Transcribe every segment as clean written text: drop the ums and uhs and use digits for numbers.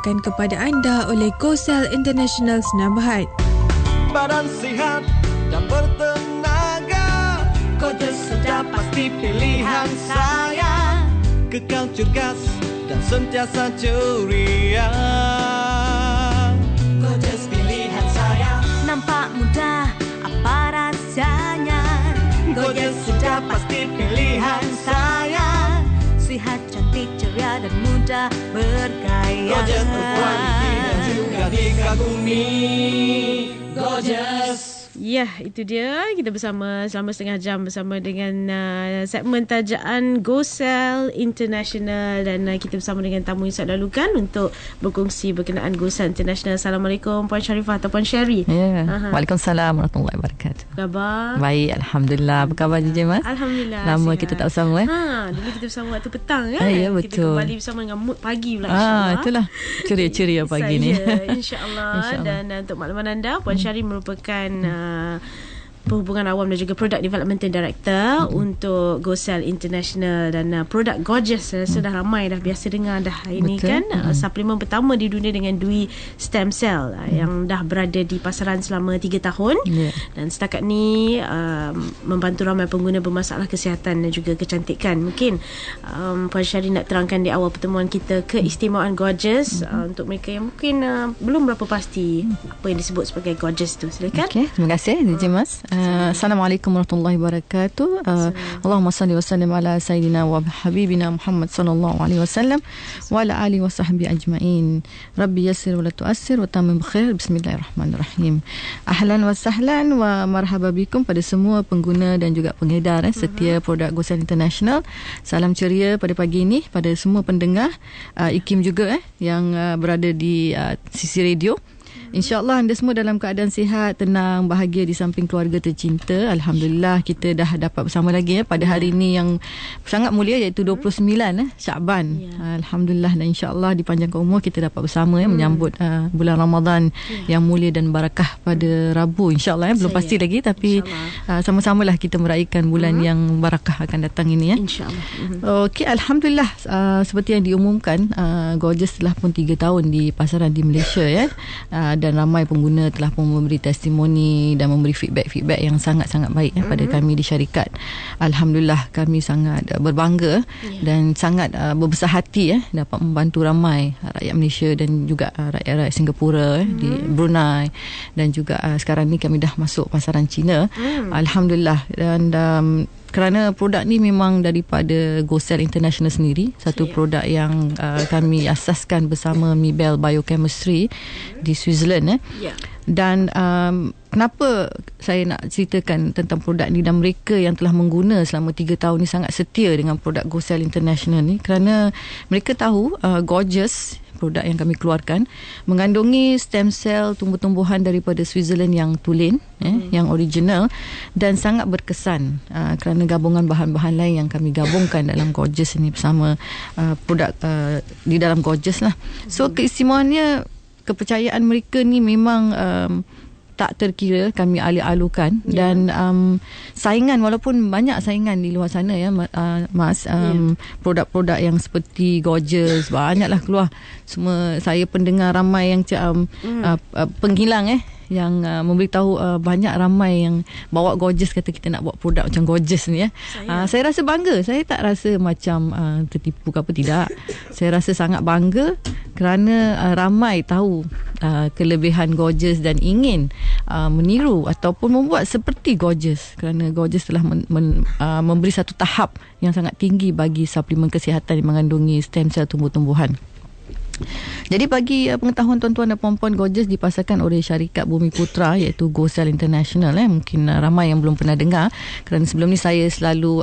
dibawakan kepada anda oleh GoCell International Senam Berhad. Badan sihat dan bertenaga, Gorgeous sudah pasti pilihan saya. Kekal cergas dan sentiasa ceria, Gorgeous pilihan saya. Nampak muda, apa rasanya? Gorgeous sudah pasti pilihan saya. Sihat, cantik, ceria dan mudah bergaya. Gorgeous berkualiti dan juga dikagumi. Gorgeous. Ya, itu dia. Kita bersama selama setengah jam bersama dengan segmen tajaan GoCell International, dan kita bersama dengan tamu yang saya lalukan untuk berkongsi berkenaan GoCell International. Assalamualaikum Puan Sharifah atau Puan Sherry. Ya. Waalaikumsalam warahmatullahi wabarakatuh. Apa khabar? Baik, alhamdulillah. Apa khabar JJ Mas? Alhamdulillah. Lama sihat. kita tak bersama Dulu kita bersama waktu petang kan? Ya, Kita betul. kembali bersama dengan mood pagi pula, insya-Allah. Itulah ceria-ceria pagi ni. InsyaAllah. Dan untuk makluman anda, Puan Syari merupakan Perhubungan Awam dan juga Product Development Director untuk GoCell International, dan produk Gorgeous sudah ramai dah biasa dengar dah. Ini kan suplemen pertama di dunia dengan dui stem cell yang dah berada di pasaran selama 3 tahun dan setakat ni membantu ramai pengguna bermasalah kesihatan dan juga kecantikan. Mungkin Puan Syari nak terangkan di awal pertemuan kita keistimewaan Gorgeous untuk mereka yang mungkin belum berapa pasti apa yang disebut sebagai Gorgeous tu. Silakan. Okey, terima kasih DJ Mas. Assalamualaikum warahmatullahi wabarakatuh. Allahumma salli wa sallim ala sayyidina wa habibina Muhammad sallallahu alaihi wasallam wa ala alihi wa sahbihi ajma'in. Rabbi yassir wa la tu'assir wa tammim bikhair. Bismillahirrahmanirrahim. Ahlan wa sahlan wa marhaba bikum pada semua pengguna dan juga pengedar setia produk GoCell International. Salam ceria pada pagi ini pada semua pendengar IKIM juga yang berada di sisi radio. InsyaAllah anda semua dalam keadaan sihat, tenang, bahagia di samping keluarga tercinta. Alhamdulillah kita dah dapat bersama lagi pada hari ini yang sangat mulia, iaitu 29 Syakban. Alhamdulillah, dan insyaAllah dipanjangkan umur kita dapat bersama menyambut bulan Ramadan yang mulia dan barakah pada Rabu insyaAllah. Belum pasti lagi, tapi sama-samalah kita meraihkan bulan yang barakah akan datang ini InsyaAllah. Okey, Alhamdulillah, seperti yang diumumkan, Gorgeous telah pun 3 tahun di pasaran di Malaysia dan ramai pengguna telah pun memberi testimoni dan memberi feedback yang sangat-sangat baik pada kami di syarikat. Alhamdulillah, kami sangat berbangga dan sangat berbesar hati dapat membantu ramai rakyat Malaysia dan juga rakyat-rakyat Singapura di Brunei, dan juga sekarang ni kami dah masuk pasaran China. Alhamdulillah. Dan kerana produk ni memang daripada GoCell International sendiri, satu produk yang kami asaskan bersama Mibel Biochemistry di Switzerland. Dan kenapa saya nak ceritakan tentang produk ni dan mereka yang telah mengguna selama 3 tahun ni sangat setia dengan produk GoCell International ni, kerana mereka tahu Gorgeous, produk yang kami keluarkan, mengandungi stem cell tumbuh-tumbuhan daripada Switzerland yang tulen, yang original, dan sangat berkesan kerana gabungan bahan-bahan lain yang kami gabungkan dalam Gorgeous ini bersama produk di dalam Gorgeous lah. So keistimewaannya, kepercayaan mereka ni memang tak terkira kami alih-alukan. Dan saingan, walaupun banyak saingan di luar sana Mas, produk-produk yang seperti Gorgeous banyaklah keluar. Semua saya pendengar ramai yang penghilang yang memberitahu banyak ramai yang bawa Gorgeous, kata kita nak buat produk macam Gorgeous ni saya rasa bangga. Saya tak rasa macam tertipu ke apa, tidak. Saya rasa sangat bangga kerana ramai tahu kelebihan Gorgeous dan ingin meniru ataupun membuat seperti Gorgeous, kerana Gorgeous telah memberi satu tahap yang sangat tinggi bagi suplemen kesihatan yang mengandungi stem cell tumbuh-tumbuhan. Jadi bagi pengetahuan tuan-tuan dan puan-puan, Gorgeous dipasarkan oleh syarikat Bumi Putra, iaitu GoCell International. Mungkin ramai yang belum pernah dengar, kerana sebelum ni saya selalu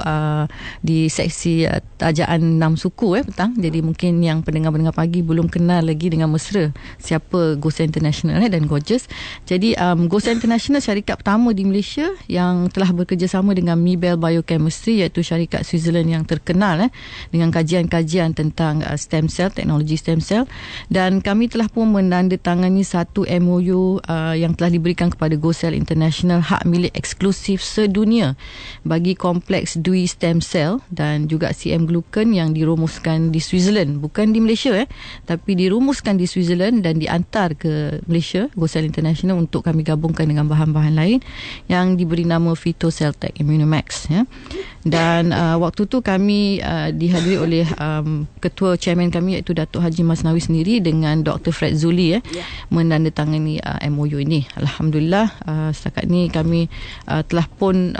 di seksi tajaan 6 suku petang. Jadi mungkin yang pendengar-pendengar pagi belum kenal lagi dengan mesra siapa GoCell International dan Gorgeous. Jadi GoCell International syarikat pertama di Malaysia yang telah bekerjasama dengan Mibel Biochemistry, iaitu syarikat Switzerland yang terkenal dengan kajian-kajian tentang stem cell, teknologi stem cell. Dan kami telah pun menandatangani satu MOU yang telah diberikan kepada GoCell International, hak milik eksklusif sedunia bagi kompleks Dui stem cell dan juga CM glucan yang dirumuskan di Switzerland, bukan di Malaysia tapi dirumuskan di Switzerland dan diantar ke Malaysia, GoCell International, untuk kami gabungkan dengan bahan-bahan lain yang diberi nama Phytoceltec Immunomax Dan waktu tu kami dihadiri oleh ketua chairman kami iaitu Datuk Haji Masnawi sendiri dengan Dr. Fred Zuli menandatangani MOU ini. Alhamdulillah setakat ni kami telah pun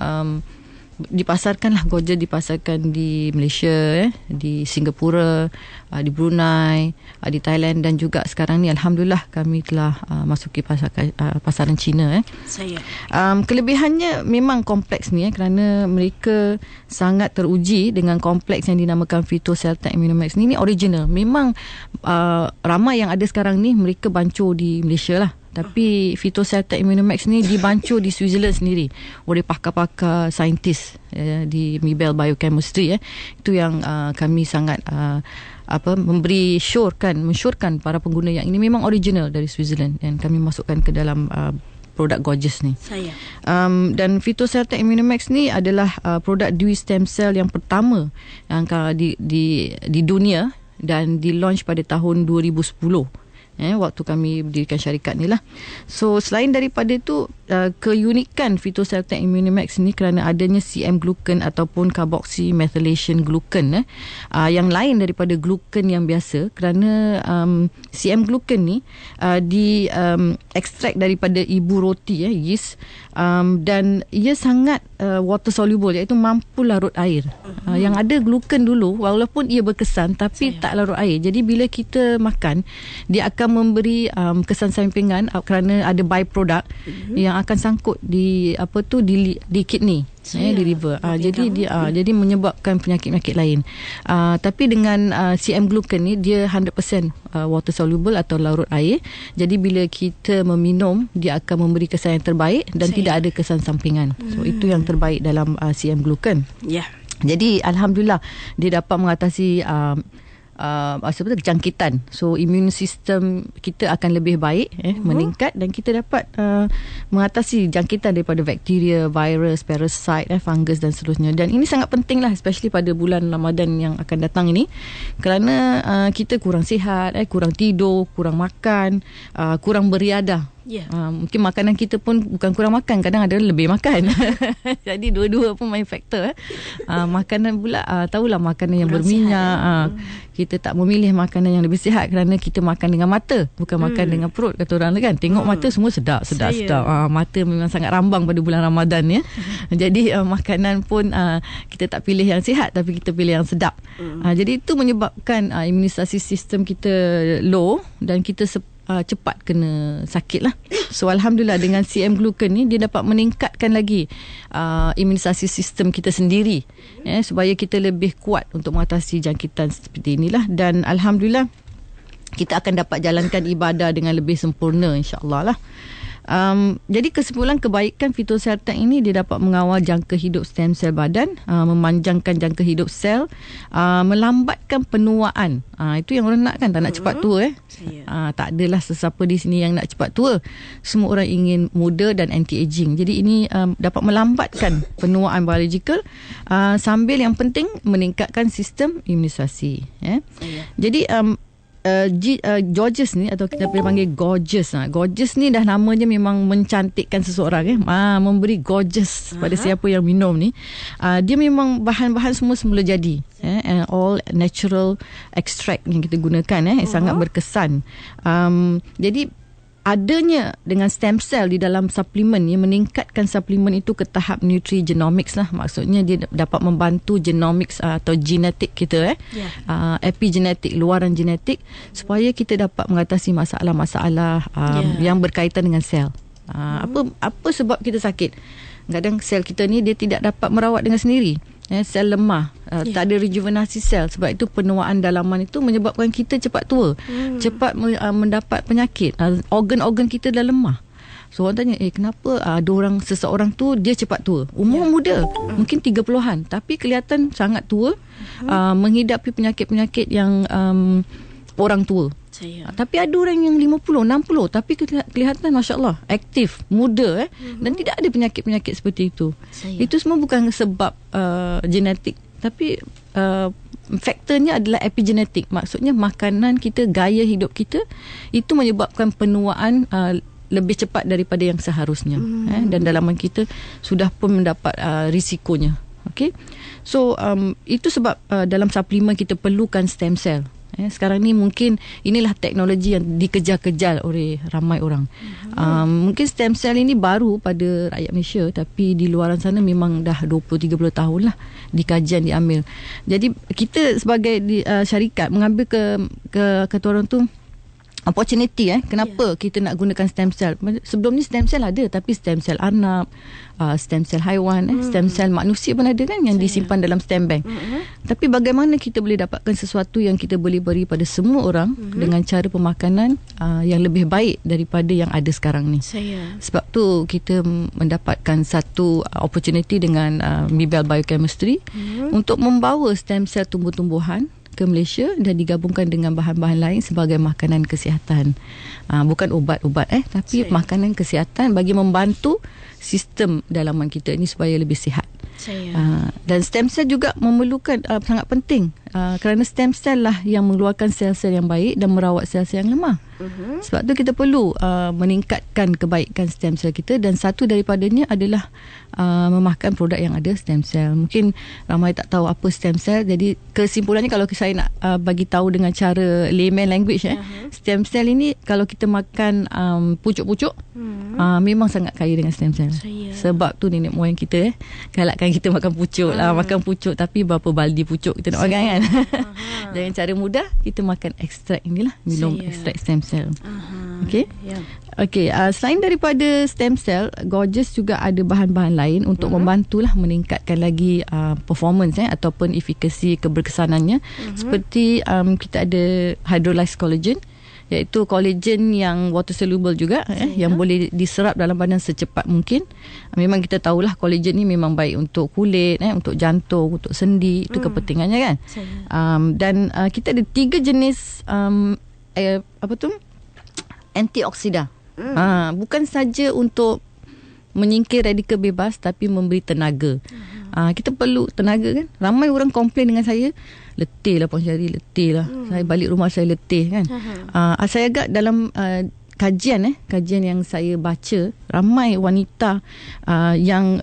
dipasarkanlah Gorgeous, dipasarkan di Malaysia, di Singapura, di Brunei, di Thailand dan juga sekarang ni alhamdulillah kami telah masuki pasaran China. Kelebihannya memang kompleks ni kerana mereka sangat teruji dengan kompleks yang dinamakan Phytoceltec Immunomax ni original. Memang ramai yang ada sekarang ni mereka bancur di Malaysia lah. Tapi Phytoceltec Immunomax ni dibancur di Switzerland sendiri oleh pakar-pakar saintis di Mibel Biochemistry. Itu yang kami sangat mensyorkan para pengguna yang ini memang original dari Switzerland dan kami masukkan ke dalam produk Gorgeous ni. Dan Phytoceltec Immunomax ni adalah produk Dui stem cell yang pertama yang di dunia dan di-launch pada tahun 2010. Waktu kami berdirikan syarikat ni lah. So selain daripada itu, keunikan Phytoceltec Immunomax ni kerana adanya CM glucan ataupun carboxymethylation glucan yang lain daripada glucan yang biasa, kerana CM glucan ni di ekstrak daripada ibu roti, yeast, dan ia sangat water soluble, iaitu mampu larut air. Yang ada glucan dulu walaupun ia berkesan tapi tak larut air. Jadi bila kita makan, dia akan memberi kesan sampingan kerana ada byproduct yang akan sangkut di di kidney, di liver. Jadi menyebabkan penyakit-penyakit lain. Tapi dengan CM glucan ni dia 100% water soluble atau larut air. Jadi bila kita meminum, dia akan memberi kesan yang terbaik dan tidak ada kesan sampingan. So itu yang terbaik dalam CM glucan. Jadi alhamdulillah dia dapat mengatasi jangkitan. So immune system kita akan lebih baik, meningkat, dan kita dapat mengatasi jangkitan daripada bakteria, virus, parasite, fungus dan seterusnya. Dan ini sangat penting lah, especially pada bulan Ramadan yang akan datang ini, kerana kita kurang sihat, kurang tidur, kurang makan, kurang beriadah. Mungkin makanan kita pun bukan kurang makan, kadang ada lebih makan. Jadi dua-dua pun main faktor. Makanan pula tahulah makanan yang berminyak. Kita tak memilih makanan yang lebih sihat kerana kita makan dengan mata, bukan makan dengan perut, kata orang kan. Tengok mata semua sedap. Mata memang sangat rambang pada bulan Ramadan ya. Jadi makanan pun kita tak pilih yang sihat tapi kita pilih yang sedap. Jadi itu menyebabkan imunisasi sistem kita low dan kita cepat kena sakit lah. So alhamdulillah dengan CM glucan ni dia dapat meningkatkan lagi imunisasi sistem kita sendiri, supaya kita lebih kuat untuk mengatasi jangkitan seperti inilah. Dan alhamdulillah kita akan dapat jalankan ibadah dengan lebih sempurna, insya-Allah lah. Jadi kesimpulan kebaikan Phytoceltec ini, dia dapat mengawal jangka hidup stem sel badan, memanjangkan jangka hidup sel, melambatkan penuaan. Itu yang orang nak kan, tak nak cepat tua. Tak adalah sesiapa di sini yang nak cepat tua. Semua orang ingin muda dan anti-aging. Jadi ini dapat melambatkan penuaan biologikal, sambil yang penting meningkatkan sistem imunisasi. Jadi Gorgeous ni, atau kita panggil Gorgeous. Gorgeous ni dah namanya memang mencantikkan seseorang, memberi gorgeous pada siapa yang minum ni. Dia memang bahan-bahan semula jadi, all natural extract yang kita gunakan, sangat berkesan. Jadi adanya dengan stem cell di dalam suplemen ni meningkatkan suplemen itu ke tahap nutrigenomics lah. Maksudnya dia dapat membantu genomics atau genetik kita, epigenetik, luaran genetik, supaya kita dapat mengatasi masalah-masalah yang berkaitan dengan sel. Apa sebab kita sakit? Kadang sel kita ni dia tidak dapat merawat dengan sendiri. Sel lemah, tak ada rejuvenasi sel. Sebab itu penuaan dalaman itu menyebabkan kita cepat tua, cepat mendapat penyakit. Organ-organ kita dah lemah. So orang tanya, kenapa seseorang tu dia cepat tua? Umur muda, mungkin 30-an, tapi kelihatan sangat tua, menghidapi penyakit-penyakit yang orang tua. Tapi ada orang yang 50, 60 tapi kelihatan masya-Allah aktif, muda dan tidak ada penyakit-penyakit seperti itu. Itu semua bukan sebab genetik, tapi faktornya adalah epigenetik. Maksudnya makanan kita, gaya hidup kita itu menyebabkan penuaan lebih cepat daripada yang seharusnya. Dan dalaman kita sudah pun mendapat risikonya. Okay? So itu sebab dalam suplemen kita perlukan stem cell. Sekarang ni mungkin inilah teknologi yang dikejar-kejar oleh ramai orang. Mungkin stem cell ini baru pada rakyat Malaysia, tapi di luaran sana memang dah 20-30 tahun lah dikajian, diambil. Jadi kita sebagai syarikat mengambil kata orang tu opportunity kenapa kita nak gunakan stem cell. Sebelum ni stem cell ada, tapi stem cell anak, stem cell haiwan, stem cell manusia pun ada kan yang disimpan dalam stem bank. Tapi bagaimana kita boleh dapatkan sesuatu yang kita boleh beri pada semua orang dengan cara pemakanan yang lebih baik daripada yang ada sekarang ni. Sebab tu kita mendapatkan satu opportunity dengan Mibel Biochemistry untuk membawa stem cell tumbuh-tumbuhan ke Malaysia dan digabungkan dengan bahan-bahan lain sebagai makanan kesihatan. Bukan ubat-ubat tapi makanan kesihatan bagi membantu sistem dalaman kita ini supaya lebih sihat. Dan stem cell juga memerlukan sangat penting kerana stem cell lah yang mengeluarkan sel-sel yang baik dan merawat sel-sel yang lemah. Sebab tu kita perlu meningkatkan kebaikan stem cell kita, dan satu daripadanya adalah memakan produk yang ada stem cell. Mungkin ramai tak tahu apa stem cell. Jadi kesimpulannya, kalau saya nak bagi tahu dengan cara layman language, stem cell ini kalau kita makan pucuk-pucuk, memang sangat kaya dengan stem cell. Sebab tu nenek moyang kita galakkan kita makan pucuk lah, makan pucuk, tapi berapa baldi pucuk kita nak makan kan. Dengan cara mudah, kita makan ekstrak inilah, minum ekstrak stem cell. Okay. Okay, selain daripada stem cell, Gorgeous juga ada bahan-bahan lain untuk membantulah meningkatkan lagi performance ataupun efikasi keberkesanannya. Seperti kita ada hydrolyzed collagen, iaitu collagen yang water soluble juga, yang boleh diserap dalam badan secepat mungkin. Memang kita tahulah collagen ni memang baik untuk kulit, untuk jantung, untuk sendi, itu kepentingannya kan. Dan kita ada 3 jenis antioksida. Bukan saja untuk menyingkir radikal bebas, tapi memberi tenaga. Kita perlu tenaga kan. Ramai orang komplain dengan saya, letih lah Puan Syari, letih lah. Saya balik rumah saya letih kan. Saya agak dalam kajian yang saya baca, ramai wanita yang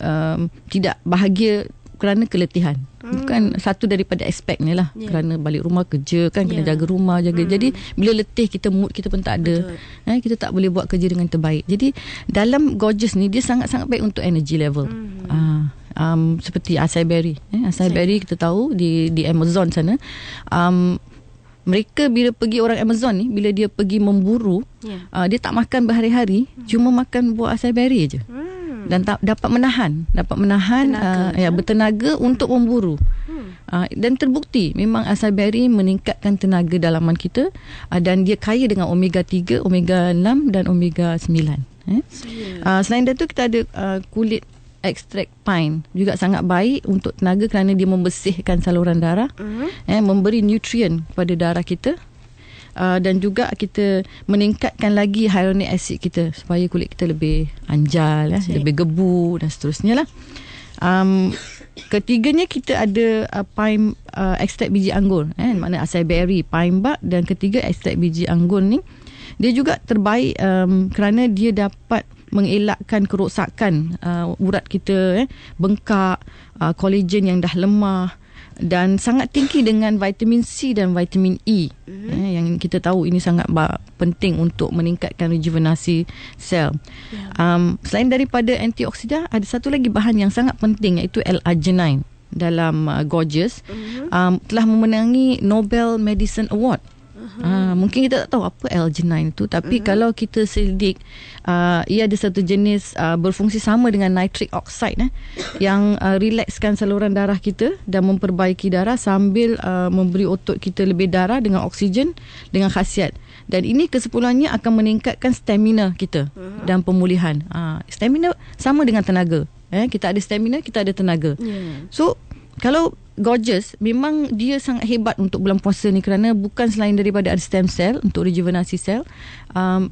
tidak bahagia kerana keletihan. Bukan satu daripada aspeknya lah, kerana balik rumah kerja kan, kena jaga rumah, jaga. Jadi bila letih, kita mood kita pun tak ada. Kita tak boleh buat kerja dengan terbaik. Jadi dalam Gorgeous ni, dia sangat-sangat baik untuk energy level. Seperti acai berry. Acai berry kita tahu di Amazon sana. Mereka bila pergi, orang Amazon ni, bila dia pergi memburu, dia tak makan berhari-hari, cuma makan buah acai berry je. Dan dapat menahan bertenaga untuk memburu. Dan terbukti memang acai berry meningkatkan tenaga dalaman kita, dan dia kaya dengan omega 3, omega 6 dan omega 9. Selain itu, kita ada kulit ekstrak pine, juga sangat baik untuk tenaga kerana dia membersihkan saluran darah, memberi nutrien kepada darah kita. Dan juga kita meningkatkan lagi hyaluronic acid kita supaya kulit kita lebih anjal, lebih gebu dan seterusnya lah. Ketiganya kita ada pine ekstrak biji anggur, makna acai berry, pine bark, dan ketiga ekstrak biji anggur ni dia juga terbaik kerana dia dapat mengelakkan kerosakan urat kita, bengkak, kolagen yang dah lemah, dan sangat tinggi dengan vitamin C dan vitamin E, yang kita tahu ini sangat penting untuk meningkatkan rejuvenasi sel. Selain daripada antioksida, ada satu lagi bahan yang sangat penting, iaitu L-arginine dalam Gorgeous. Telah memenangi Nobel Medicine Award. Mungkin kita tak tahu apa L-arginine itu, tapi kalau kita selidik, ia ada satu jenis berfungsi sama dengan nitric oxide, yang relaxkan saluran darah kita dan memperbaiki darah sambil memberi otot kita lebih darah dengan oksigen dengan khasiat. Dan ini kesimpulannya akan meningkatkan stamina kita dan pemulihan. Stamina sama dengan tenaga. Kita ada stamina, kita ada tenaga. So kalau Gorgeous memang dia sangat hebat untuk bulan puasa ni, kerana bukan selain daripada ada stem cell untuk rejuvenasi sel,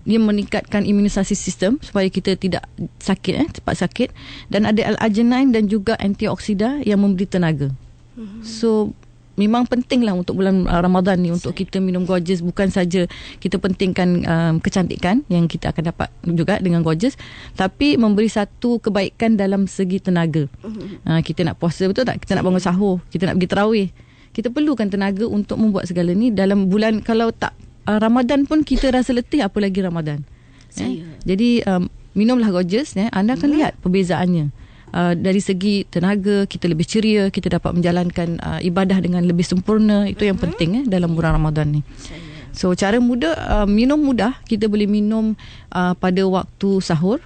dia meningkatkan imunisasi sistem supaya kita tidak sakit, cepat sakit, dan ada L-arginine dan juga antioksida yang memberi tenaga. So memang pentinglah untuk bulan Ramadan ni untuk kita minum Gorgeous. Bukan saja kita pentingkan kecantikan yang kita akan dapat juga dengan Gorgeous, tapi memberi satu kebaikan dalam segi tenaga. Kita nak puasa, betul tak? Kita nak bangun sahur, kita nak pergi tarawih, kita perlukan tenaga untuk membuat segala ni dalam bulan. Kalau tak Ramadan pun kita rasa letih, apa lagi Ramadan. Jadi minumlah Gorgeous, anda akan lihat perbezaannya. Dari segi tenaga, kita lebih ceria, kita dapat menjalankan ibadah dengan lebih sempurna. Itu yang penting dalam bulan Ramadan ni. So cara mudah, minum mudah, kita boleh minum pada waktu sahur,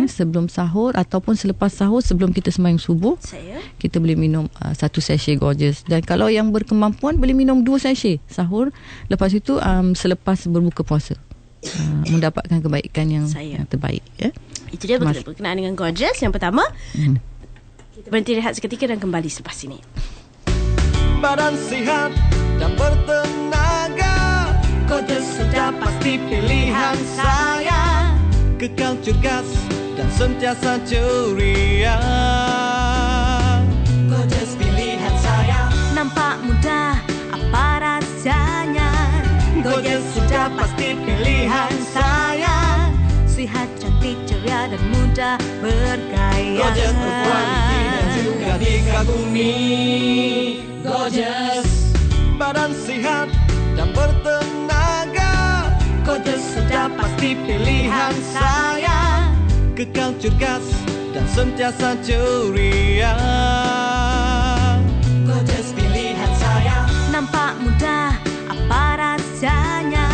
sebelum sahur ataupun selepas sahur, sebelum kita sembahyang subuh. Kita boleh minum 1 sachet Gorgeous. Dan kalau yang berkemampuan boleh minum 2 sachet sahur, lepas itu selepas berbuka puasa. Mendapatkan kebaikan yang terbaik. Itu dia berkenaan dengan Gorgeous. Yang pertama, kita berhenti rehat seketika dan kembali selepas ini. Badan sihat dan bertenaga, Gorgeous sudah pasti pilihan saya. Kekal cergas dan sentiasa ceria, Gorgeous pilihan saya. Nampak mudah, apa rasanya? Gorgeous sudah pasti pilihan saya. Sihat, cantik, ceria dan mudah bergaya. Gorgeous berkualiti dan juga dikagumi, Gorgeous. Badan sihat dan bertenaga, Gorgeous sudah pasti pilihan saya. Kekal cergas dan sentiasa ceria, Gorgeous pilihan saya. Nampak mudah, apa rasanya?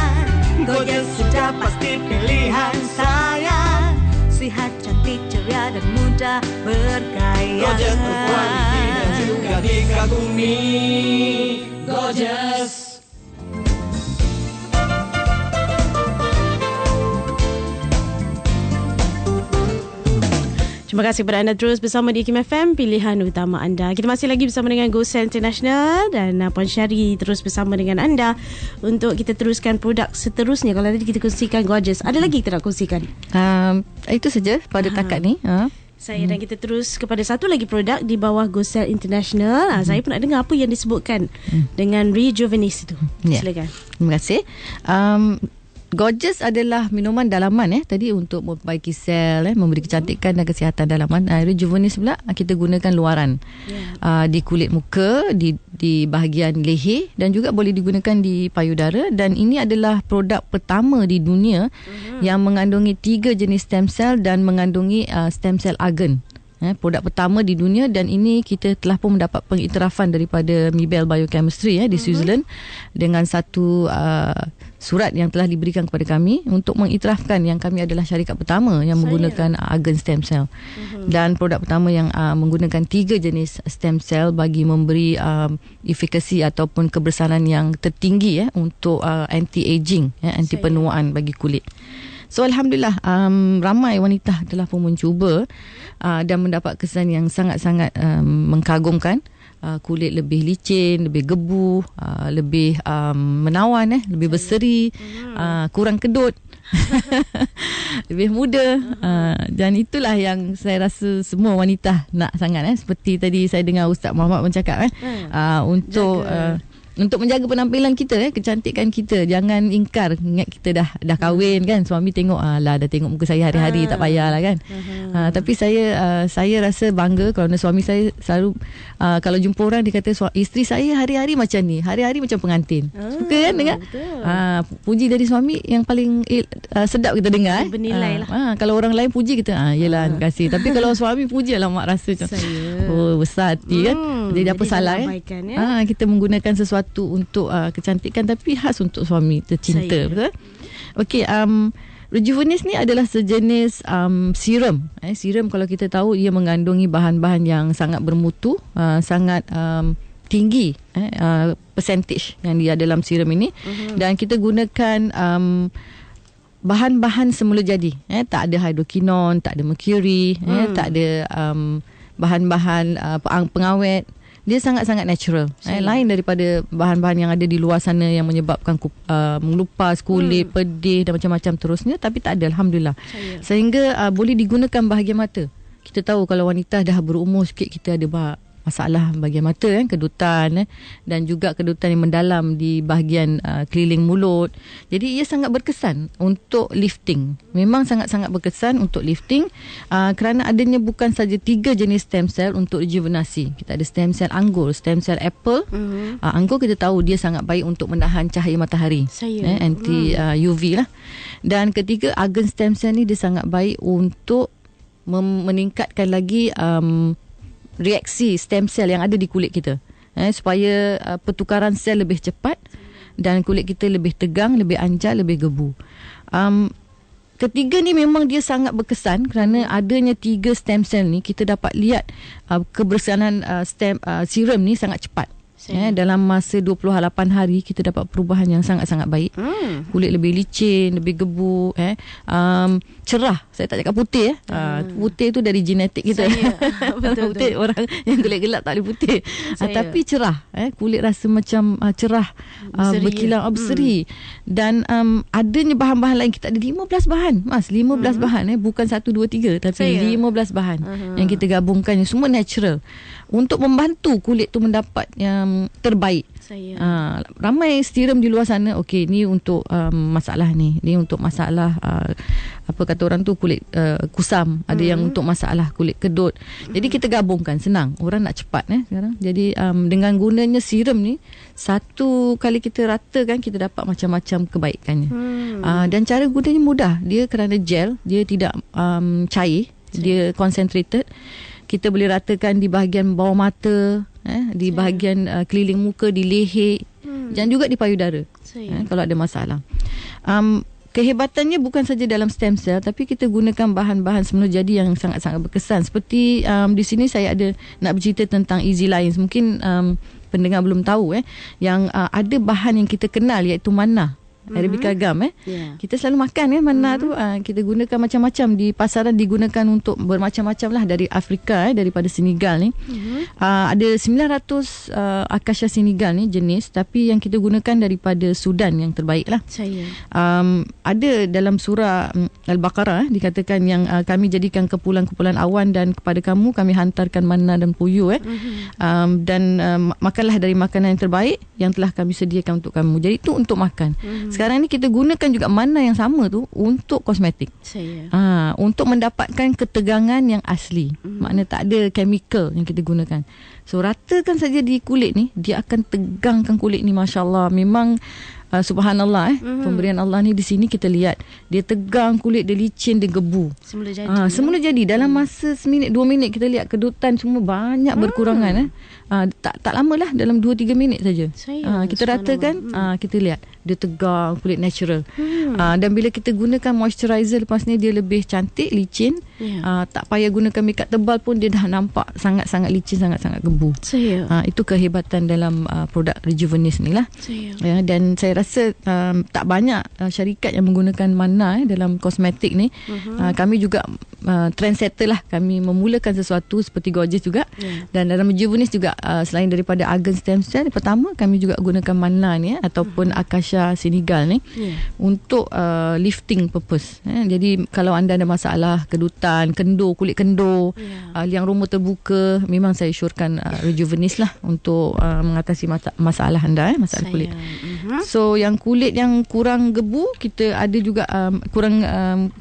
Gorgeous sudah pasti pilihan saya. Sihat, cantik, ceria dan mudah bergaya. Gorgeous berkualiti dan juga dikagumi, Gorgeous. Terima kasih kepada anda terus bersama di Kim FM, pilihan utama anda. Kita masih lagi bersama dengan GoCell International dan Puan Syari terus bersama dengan anda untuk kita teruskan produk seterusnya. Kalau tadi kita kongsikan Gorgeous, ada lagi kita nak kongsikan? Itu saja pada takat ni. Dan kita terus kepada satu lagi produk di bawah GoCell International. Saya pun nak dengar apa yang disebutkan dengan Rejuvenis itu. Silakan. Terima kasih. Gorgeous adalah minuman dalaman tadi untuk memperbaiki sel, memberi kecantikan dan kesihatan dalaman. Rejuvenis pula kita gunakan luaran di kulit muka, di bahagian leher, dan juga boleh digunakan di payudara. Dan ini adalah produk pertama di dunia yang mengandungi 3 jenis stem cell dan mengandungi stem cell argan. Produk pertama di dunia, dan ini kita telah pun mendapat pengiktirafan daripada Mibel Biochemistry di Switzerland dengan satu surat yang telah diberikan kepada kami untuk mengiktirafkan yang kami adalah syarikat pertama yang menggunakan argan stem cell. Dan produk pertama yang menggunakan 3 jenis stem cell bagi memberi efikasi ataupun kebersanan yang tertinggi untuk anti-aging, anti penuaan bagi kulit. So Alhamdulillah, ramai wanita telah pun mencuba dan mendapat kesan yang sangat-sangat mengkagumkan. Kulit lebih licin, lebih gebu, lebih menawan, lebih berseri, kurang kedut, lebih muda. Dan itulah yang saya rasa semua wanita nak sangat. Seperti tadi saya dengar Ustaz Muhammad bercakap untuk menjaga penampilan kita, kecantikan kita. Jangan ingkar. Ingat kita dah kahwin kan, suami tengok dah tengok muka saya hari-hari, tak payahlah kan. Tapi saya rasa bangga kerana suami saya selalu kalau jumpa orang dia kata isteri saya hari-hari macam ni, hari-hari macam pengantin. Suka kan dengar? Puji dari suami yang paling sedap kita dengar. Bernilai lah. Kalau orang lain puji kita, yelah, terima kasih. Tapi kalau suami puji, alamak, rasa macam besar hati kan. Jadi apa salah kita menggunakan sesuatu untuk kecantikan tapi khas untuk suami tercinta. Betul? Okey, Rejuvenis ni adalah sejenis serum. Serum kalau kita tahu ia mengandungi bahan-bahan yang sangat bermutu, sangat tinggi percentage yang dia dalam serum ini. Dan kita gunakan bahan-bahan semula jadi. Tak ada hydroquinone, tak ada mercury, tak ada bahan-bahan pengawet. dia sangat-sangat natural. Lain daripada bahan-bahan yang ada di luar sana yang menyebabkan mengelupas kulit, pedih dan macam-macam terusnya, tapi tak ada, alhamdulillah. Sehingga boleh digunakan bahagian mata. Kita tahu kalau wanita dah berumur sikit, kita ada masalah bahagian mata, kedutan, dan juga kedutan yang mendalam di bahagian keliling mulut. Jadi ia sangat berkesan untuk lifting. Memang sangat-sangat berkesan untuk lifting kerana adanya bukan saja 3 jenis stem cell untuk rejuvenasi. Kita ada stem cell anggur, stem cell apple. Anggur kita tahu dia sangat baik untuk menahan cahaya matahari, anti UV lah. Dan ketiga, argan stem cell ni dia sangat baik untuk meningkatkan lagi reaksi stem cell yang ada di kulit kita, supaya pertukaran sel lebih cepat dan kulit kita lebih tegang, lebih anjar, lebih gebu. Ketiga ni memang dia sangat berkesan kerana adanya 3 stem cell ni, kita dapat lihat kebersihanan serum ni sangat cepat. Dalam masa 28 hari kita dapat perubahan yang sangat-sangat baik. Kulit lebih licin, lebih gebu, cerah. Saya tak cakap putih. Putih tu dari genetik kita. Betul, putih orang yang kulit gelap tak boleh putih. Tapi cerah, kulit rasa macam cerah, berkilau, berseri. Dan adanya bahan-bahan lain, kita ada 15 bahan, Mas, 15 bahan, bukan 1, 2, 3, tapi 15 bahan yang kita gabungkan, semua natural untuk membantu kulit tu mendapat yang terbaik. Ramai serum di luar sana, okey, ni untuk masalah ni untuk masalah apa kata orang tu, kulit kusam, ada yang untuk masalah kulit kedut. Jadi kita gabungkan, senang, orang nak cepat sekarang. Jadi dengan gunanya serum ni, satu kali kita ratakan, kita dapat macam-macam kebaikannya. Dan cara gunanya mudah, dia kerana gel, dia tidak cair, dia concentrated. Kita boleh ratakan di bahagian bawah mata, di bahagian keliling muka, di leher, dan juga di payudara, kalau ada masalah. Kehebatannya bukan saja dalam stem cell, tapi kita gunakan bahan-bahan semula jadi yang sangat-sangat berkesan. Seperti di sini saya ada nak bercerita tentang Easy Lines. Mungkin pendengar belum tahu yang ada bahan yang kita kenal, iaitu manna, Arabica gum. Kita selalu makan manna tu. Kita gunakan macam-macam di pasaran, digunakan untuk bermacam-macam lah, dari Afrika, daripada Senegal ni. Ada 900 Acacia Senegal ni jenis, tapi yang kita gunakan daripada Sudan yang terbaik lah. Ada dalam surah Al-Baqarah dikatakan yang kami jadikan kepulan-kepulan awan, dan kepada kamu kami hantarkan manna dan puyuh, dan makanlah dari makanan yang terbaik yang telah kami sediakan untuk kamu. Jadi itu untuk makan. Sekarang ni kita gunakan juga manna yang sama tu untuk kosmetik. Untuk mendapatkan ketegangan yang asli. Maknanya tak ada chemical yang kita gunakan. So ratakan saja di kulit ni, dia akan tegangkan kulit ni, masya-Allah. Memang subhanallah, pemberian Allah ni. Di sini kita lihat dia tegang kulit, dia licin, dia gebu. Semula jadi. Semula jadi dalam masa 1 minit 2 minit, kita lihat kedutan semua banyak berkurangan. Tak lamalah, dalam 2-3 minit saja. Kita ratakan, kita lihat dia tegang, kulit natural. Dan bila kita gunakan moisturizer lepas ni, dia lebih cantik, licin. Tak payah gunakan makeup tebal pun, dia dah nampak sangat-sangat licin, sangat-sangat gebu. Itu kehebatan dalam produk Rejuvenis ni lah. Dan saya rasa tak banyak syarikat yang menggunakan manna dalam kosmetik ni. Kami juga trendsetter lah. Kami memulakan sesuatu seperti Gorgeous juga. Dan dalam Rejuvenis juga, selain daripada argan stem cell, pertama kami juga gunakan manna ni, ataupun Acacia Senegal ni, untuk lifting purpose. Jadi kalau anda ada masalah kedutan, kendur, kulit kendur, liang rumah terbuka, memang saya syorkan Rejuvenis lah untuk mengatasi masalah anda, masalah kulit. So yang kulit yang kurang gebu, kita ada juga kurang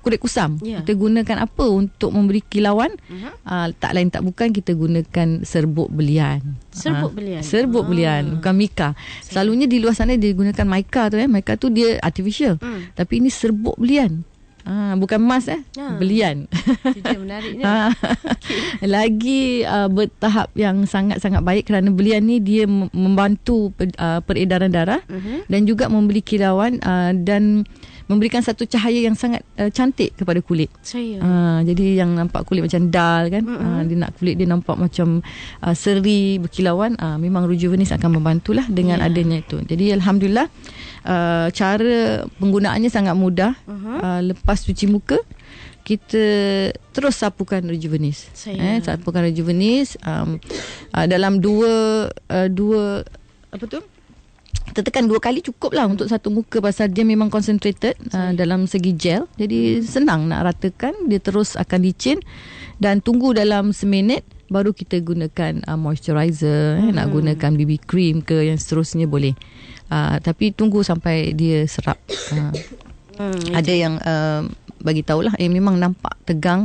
kulit kusam. Kita gunakan apa untuk memberi kilauan? Tak lain tak bukan, kita gunakan serbuk belian. Serbuk belian, bukan mica. Selalunya di luar sana dia gunakan mica tu. Mica tu dia artificial. Tapi ini serbuk belian. Bukan emas belian. Itu menariknya. Lagi bertahap yang sangat-sangat baik, kerana belian ni dia membantu peredaran darah, dan juga memberi kilauan, dan memberikan satu cahaya yang sangat cantik kepada kulit. Jadi yang nampak kulit macam dull kan, dia nak kulit dia nampak macam seri, berkilauan, memang Rejuvenis akan membantulah dengan adanya itu. Jadi alhamdulillah, cara penggunaannya sangat mudah. Lepas cuci muka, kita terus sapukan Rejuvenis. Sapukan Rejuvenis dalam dua apa tu? Kita tekan 2 kali cukup lah untuk satu muka, pasal dia memang concentrated dalam segi gel. Jadi senang nak ratakan. Dia terus akan licin. Dan tunggu dalam seminit baru kita gunakan moisturizer. Nak gunakan BB cream ke yang seterusnya boleh. Tapi tunggu sampai dia serap. Ada yang bagi tahulah memang nampak tegang.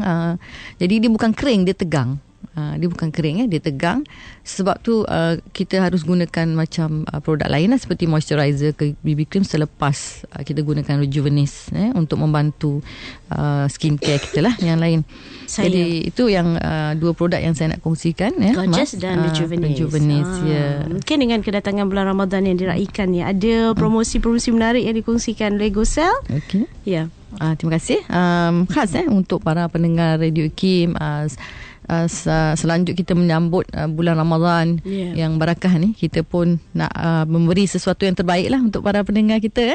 Jadi dia bukan kering, dia tegang. Dia bukan kering, dia tegang. Sebab tu kita harus gunakan macam produk lain lah, seperti moisturizer ke BB cream selepas kita gunakan Rejuvenis untuk membantu skincare kita lah yang lain. Jadi itu yang 2 produk yang saya nak kongsikan, Gorgeous dan Rejuvenis. Mungkin dengan kedatangan bulan Ramadan yang diraikan ni, ada promosi-promosi menarik yang dikongsikan oleh GoCell. Okey. Terima kasih. Khas untuk para pendengar Radio Kim. Selanjut kita menyambut bulan Ramadan yang barakah ni, kita pun nak memberi sesuatu yang terbaik lah untuk para pendengar kita.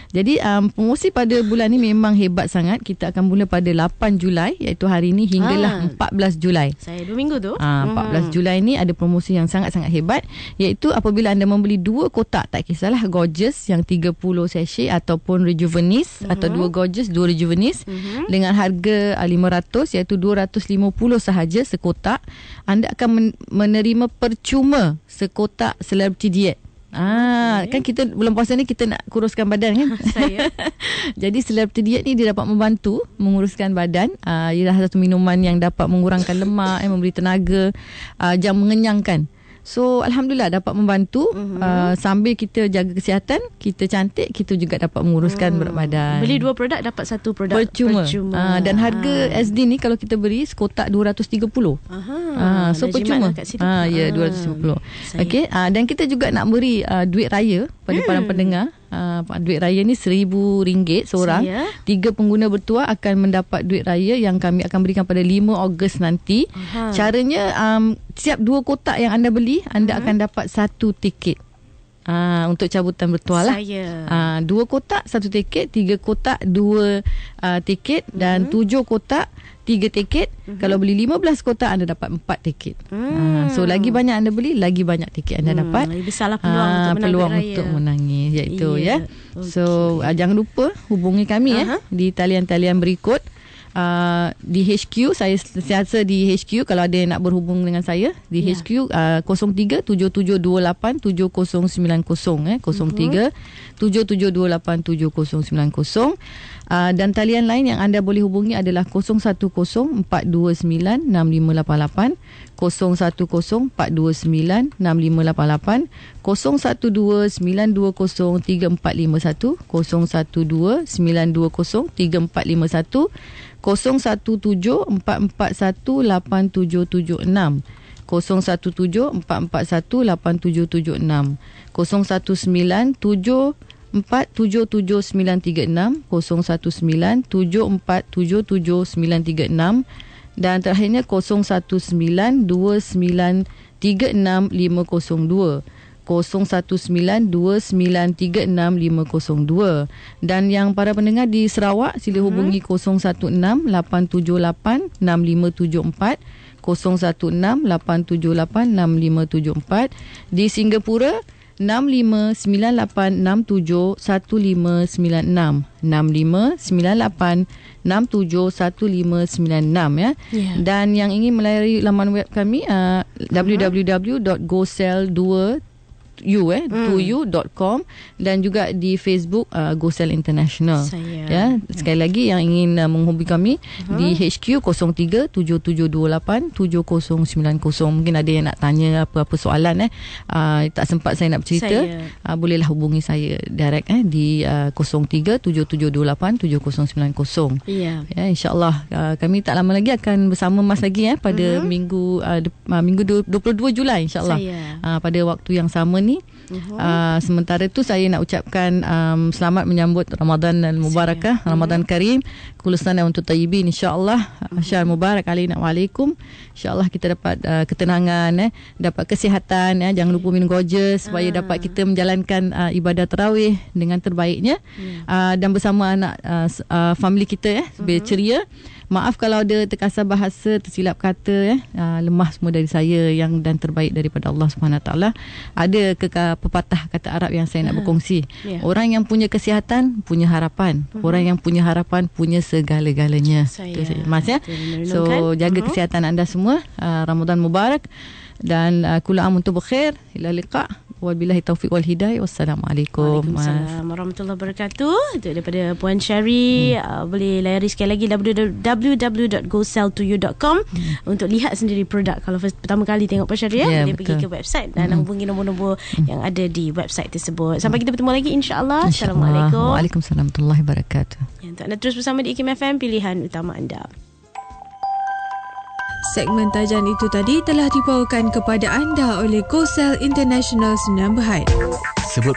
Jadi promosi pada bulan ni memang hebat sangat. Kita akan mula pada 8 Julai, iaitu hari ni, hinggalah 14 Julai. 2 minggu tu. 14 Julai ni ada promosi yang sangat-sangat hebat, iaitu apabila anda membeli 2 kotak, tak kisahlah Gorgeous yang 30 sachet ataupun Rejuvenis, atau 2 Gorgeous 2 Rejuvenis, dengan harga 500, iaitu 250 sahaja sekotak, anda akan menerima percuma sekotak Celebrity Diet. Kan kita bulan puasa ni kita nak kuruskan badan kan. Jadi Celebrity Diet ni dia dapat membantu menguruskan badan. Ialah satu minuman yang dapat mengurangkan lemak, memberi tenaga, yang mengenyangkan. So Alhamdulillah dapat membantu. Sambil kita jaga kesihatan, kita cantik, kita juga dapat menguruskan berat badan. Beli 2 produk dapat 1 produk percuma. Dan harga SD ni kalau kita beri sekotak 230. So percuma. 250. Okey. Dan kita juga nak beri duit raya pada para pendengar. Duit raya ni RM1,000 seorang. 3 pengguna bertuah akan mendapat duit raya yang kami akan berikan pada 5 Ogos nanti. Caranya, setiap 2 kotak yang anda beli, anda akan dapat 1 tiket untuk cabutan bertuah lah. 2 kotak 1 tiket, 3 kotak 2 tiket, dan 7 kotak 3 tiket. Kalau beli 15 kotak, anda dapat 4 tiket. So lagi banyak anda beli, lagi banyak tiket anda dapat. Lebih besarlah peluang untuk menangis, iaitu So jangan lupa hubungi kami di talian-talian berikut. Di HQ, saya sentiasa di HQ. Kalau ada yang nak berhubung dengan saya di HQ, 03-7728-7090 03-7728-7090. Dan talian lain yang anda boleh hubungi adalah 01-429-6588, 01-429-6588, 0129203451, 0129203451, 0174418776, 0174418776, 0197477936, 0197477936, dan terakhirnya 0192936502, 0192936502. Dan yang para pendengar di Sarawak, sila hubungi 0168786574, 0168786574. Di Singapura 6598671596, 6598671596 Dan yang ingin melayari laman web kami www.gocell2u.com dan juga di Facebook GoCell International. Sekali lagi yang ingin menghubungi kami di HQ 03-7728-7090. Mungkin ada yang nak tanya apa-apa soalan tak sempat saya nak bercerita, bolehlah hubungi saya direct di 03-7728-7090. InsyaAllah kami tak lama lagi akan bersama Mas lagi pada minggu 22 Julai insyaAllah, pada waktu yang sama ni. Sementara tu saya nak ucapkan selamat menyambut Ramadan al-Mubarakah, Ramadan Karim Kulusana untuk tayyibin, insyaAllah. Syahr Mubarak alaina wa alaikum. InsyaAllah kita dapat ketenangan, dapat kesihatan, jangan lupa minum gorgeous supaya dapat kita menjalankan ibadah tarawih dengan terbaiknya, dan bersama anak family kita supaya ceria. Maaf kalau ada terkasar bahasa, tersilap kata, lemah semua dari saya dan terbaik daripada Allah SWT. Ada pepatah kata Arab yang saya nak berkongsi. Orang yang punya kesihatan punya harapan. Orang yang punya harapan punya segala-galanya. Mas So jaga kesihatan anda semua. Ramadan Mubarak dan kula am untuk berkhair. Ila liqa. Wabillahi taufiq wal hidayah. Wassalamualaikum. Waalaikumsalam warahmatullahi wabarakatuh. Itu daripada Puan Syari. Boleh layari sekali lagi www.goselltoyou.com untuk lihat sendiri produk. Kalau pertama kali tengok Puan Syari, boleh pergi ke website dan hubungi nombor-nombor yang ada di website tersebut. Sampai kita bertemu lagi, insyaAllah. Assalamualaikum. Waalaikumsalam warahmatullahi wabarakatuh. Untuk anda terus bersama di IKIM FM, pilihan utama anda. Segmen tajan itu tadi telah dibawakan kepada anda oleh GoCell International Sdn Bhd. Sebut